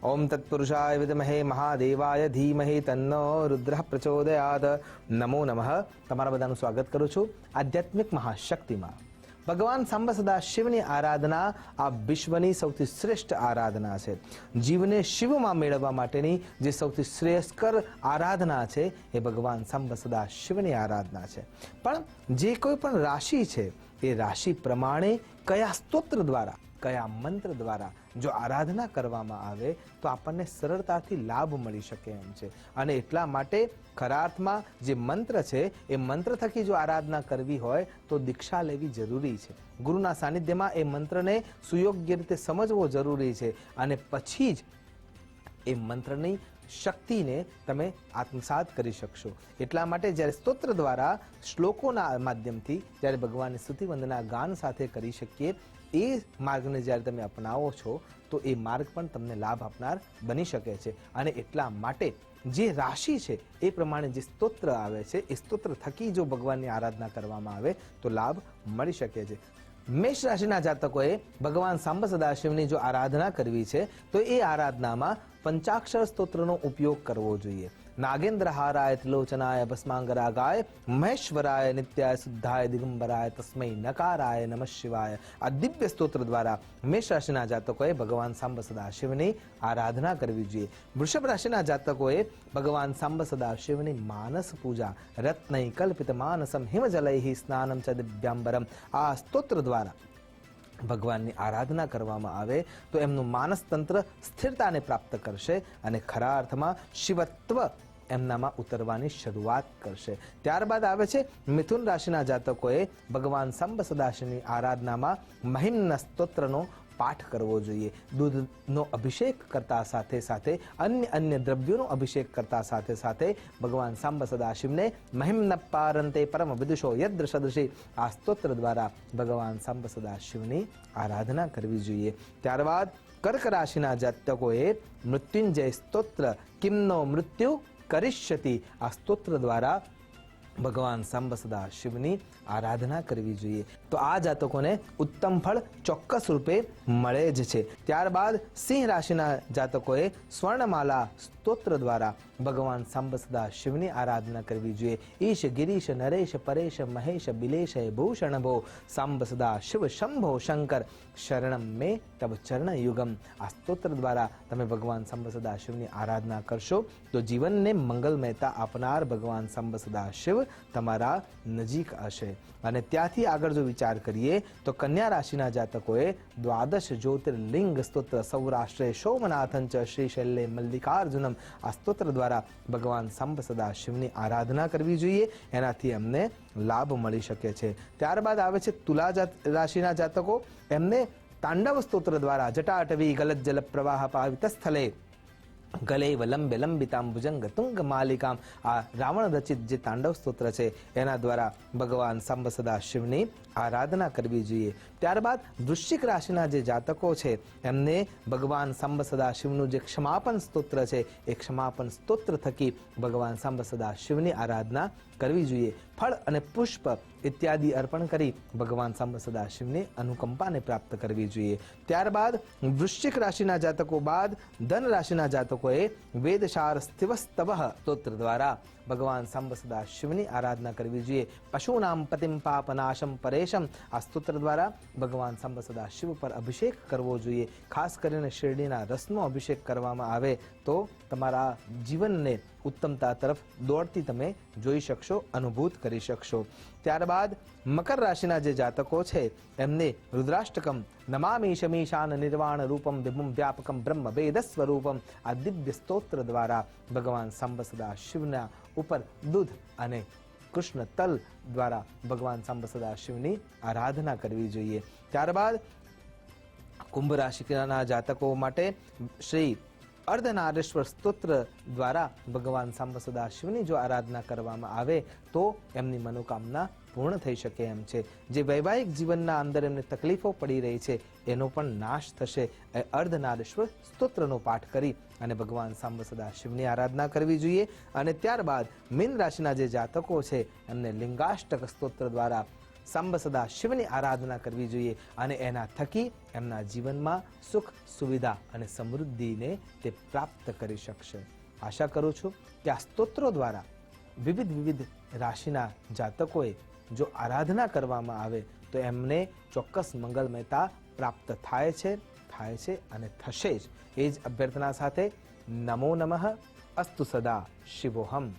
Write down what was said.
ओम तत्पुरुषाय विद्महे महादेवाय धीमहि तन्नो रुद्रः प्रचोदयात्। नमो नमः। તમારા બધાનું સ્વાગત કરું છું આધ્યાત્મિક મહાશક્તિમાં। ભગવાન સાંબ સદા શિવની આરાધના આ વિશ્વની સૌથી શ્રેષ્ઠ આરાધના છે। જીવને શિવમાં મેળવવા માટેની જે સૌથી શ્રેષ્ઠકર આરાધના છે એ ભગવાન સાંબ સદા શિવની આરાધના છે। પણ જે કોઈ પણ રાશિ છે એ રાશિ પ્રમાણે કયા સ્તોત્ર દ્વારા કયા મંત્ર દ્વારા જો આરાધના કરવામાં આવે તો આપણને સરળતાથી લાભ મળી શકે એમ છે। અને એટલા માટે ખરા અર્થમાં જે મંત્ર છે એ મંત્ર થકી જો આરાધના કરવી હોય તો દીક્ષા લેવી જરૂરી છે। ગુરુના સાનિધ્યમાં એ મંત્રને સુયોગ્ય રીતે સમજવો જરૂરી છે અને પછી જ એ મંત્રની શક્તિને તમે આત્મસાત કરી શકશો। એટલા માટે જ્યારે સ્તોત્ર દ્વારા શ્લોકોના માધ્યમથી જ્યારે ભગવાનની સ્તુતિ વંદના ગાન સાથે કરી શકીએ એ માર્ગને જ્યારે તમે અપનાવો છો તો એ માર્ગ પણ તમને લાભ આપનાર બની શકે છે। અને એટલા માટે જે રાશિ છે એ પ્રમાણે જે સ્તોત્ર આવે છે એ સ્તોત્ર થકી જો ભગવાનની આરાધના કરવામાં આવે તો લાભ મળી શકે છે। મેષ રાશિના જાતકોએ ભગવાન સાંબ સદાશિવની જો આરાધના કરવી છે તો એ આરાધનામાં પંચાક્ષર સ્તોત્રનો ઉપયોગ કરવો જોઈએ। નાગેન્દ્રહારાય ત્રિલોચનાય ભસ્માંગરાગાય મહેશ્વરાય નિત્યાય શુદ્ધાય દિગંબરાય તસ્મૈ નકારાય નમઃ શિવાય આ દિવ્ય સ્તોત્ર દ્વારા મેષ રાશિના જાતકોએ ભગવાન સાંબ સદાશિવની આરાધના કરવી જોઈએ। વૃષભ રાશિના જાતકોએ ભગવાન સાંબ સદાશિવની માનસ પૂજા રત્નૈ કલ્પિત માનસમ હિમજલૈ સ્નાનમ ચ દિવ્યાંબરમ આ સ્તોત્ર દ્વારા ભગવાનની આરાધના કરવામાં આવે તો એમનું માનસ તંત્ર સ્થિરતાને પ્રાપ્ત કરશે અને ખરા અર્થમાં શિવત્વ એમનામાં ઉતરવાની શરૂઆત કરશે। ત્યારબાદ આવે છે મિથુન રાશિના જાતકોએ ભગવાન સાંબ સદાશિવની આરાધનામાં મહિમ્ન સ્તોત્રનો પાઠ કરવો જોઈએ। દૂધનો અભિષેક કરતા સાથે સાથે અન્ય દ્રવ્યોનો અભિષેક કરતા સાથે સાથે ભગવાન સાંબ સદાશિવને મહિમ્ન પારંતે પરમ વિદુષો યદ્ર સદૃશી આ સ્તોત્ર દ્વારા ભગવાન સાંબ સદાશિવની આરાધના કરવી જોઈએ। ત્યારબાદ કર્ક રાશિના જાતકોએ મૃત્યુંજય સ્તોત્ર કિમનો મૃત્યુ કરિષ્યતિ આ સ્તોત્ર દ્વારા ભગવાન સાંબ સદાશિવની આરાધના કરવી જોઈએ તો આ જાતકોને ઉત્તમ ફળ ચોક્કસ રૂપે મળે જ છે। ત્યારબાદ સિંહ રાશિના જાતકોએ સ્વર્ણમાલા સ્તોત્ર દ્વારા ભગવાન સાંબ સદાશિવની આરાધના કરવી જોઈએ। ઈશ ગિરીશ નરેશ પરેશ મહેશ બિલેશ ભૂષણ ભો સાંબ સદા શિવ શંભો શંકર શરણમ મે તબ ચરણ યુગમ આ સ્તોત્ર દ્વારા તમે ભગવાન સાંબ સદાશિવની આરાધના કરશો તો જીવનને મંગલમયતા આપનાર ભગવાન સાંબ સદાશિવ તમારા નજીક હશે। અને ત્યાંથી આગળ જો વિચાર કરીએ તો કન્યા રાશિના જાતકોએ દ્વાદશ જ્યોતિર્લિંગ સ્તોત્ર સૌરાષ્ટ્રે સોમનાથં ચ શ્રીશૈલે મલ્લિકાર્જુનમ આ સ્તોત્ર દ્વારા ભગવાન સાંબ સદાશિવની આરાધના કરવી જોઈએ એનાથી અમને લાભ મળી શકે છે। ત્યારબાદ આવે છે તુલા રાશિના જાતકો એમને તાંડવ સ્તોત્ર દ્વારા જટાટવી ગલત જલ પ્રવાહ પાવિત સ્થલે ગલે લંબે લંબિતામ ભુજંગ તુંગ માલિકામ આ રાવણ રચિત જે તાંડવ સ્તોત્ર છે એના દ્વારા ભગવાન સાંબ સદાશિવની આરાધના કરવી જોઈએ। ત્યારબાદ વૃશ્ચિક રાશિના જે જાતકો છે એમને ભગવાન સાંબ સદાશિવનું જે ક્ષમાપન સ્તોત્ર છે એ ક્ષમાપન સ્તોત્ર થકી ભગવાન સાંબ સદાશિવની આરાધના કરવી જોઈએ। ફળ અને પુષ્પ ઇત્યાદિ અર્પણ કરી ભગવાન સાંબ સદાશિવની અનુકંપાને પ્રાપ્ત કરવી જોઈએ। ત્યારબાદ વૃશ્ચિક રાશિના જાતકો બાદ ધન રાશિના જાતકોએ વેદશાર સ્થિવસ્તવઃ સ્તોત્ર દ્વારા ભગવાન સાંબ સદાશિવની આરાધના કરવી જોઈએ। પશુનામ પતિમ પાપનાશમ પરેશમ આ સ્તોત્ર દ્વારા ભગવાન સાંબ સદાશિવ પર અભિષેક કરવો જોઈએ। ખાસ કરીને શેરડીના રસનો અભિષેક કરવામાં આવે તો તમારા જીવનને ઉત્તમતા તરફ દોડતી તમે જોઈ શકશો અનુભૂત કરી શકશો। ત્યારબાદ મકર રાશિના જે જાતકો છે એમને રુદ્રાષ્ટકમ નમામિ શમીશાન નિર્વાણ રૂપમ વિભુમ વ્યાપકમ બ્રહ્મ વેદ સ્વરૂપમ આ દિવ્ય સ્તોત્ર દ્વારા ભગવાન સાંબ સદાશિવના ઉપર દૂધ અને કૃષ્ણ તલ દ્વારા ભગવાન સાંબ સદાશિવની આરાધના કરવી જોઈએ। ત્યારબાદ કુંભ રાશિના જાતકો માટે શ્રી અર્ધનારેશ્વર સ્તોત્ર દ્વારા ભગવાન સાંબ સદાશિવની જો આરાધના કરવામાં આવે તો એમની મનોકામના પૂર્ણ થઈ શકે એમ છે। જે વૈવાહિક જીવનના અંદર એમને તકલીફો પડી રહી છે એનો પણ નાશ થશે। અર્ધનારેશ્વર સ્તોત્રનો પાઠ કરી અને ભગવાન સાંબ સદાશિવની આરાધના કરવી જોઈએ। અને ત્યારબાદ મીન રાશિના જે જાતકો છે એમને લિંગાષ્ટક સ્તોત્ર દ્વારા સંબ સદા શિવની આરાધના કરવી જોઈએ અને એના થકી એમના જીવનમાં સુખ, સુવિધા અને સમૃદ્ધિને તે પ્રાપ્ત કરી શકશે. આશા કરું છું કે આ સ્તોત્રો દ્વારા વિવિધ રાશિના જાતકોએ જો આરાધના કરવામાં આવે તો એમને ચોક્કસ મંગલમયતા પ્રાપ્ત થાય છે અને થશે જ. એ જ અભ્યર્થના સાથે નમો નમઃ. અસ્તુ સદા શિવોહમ.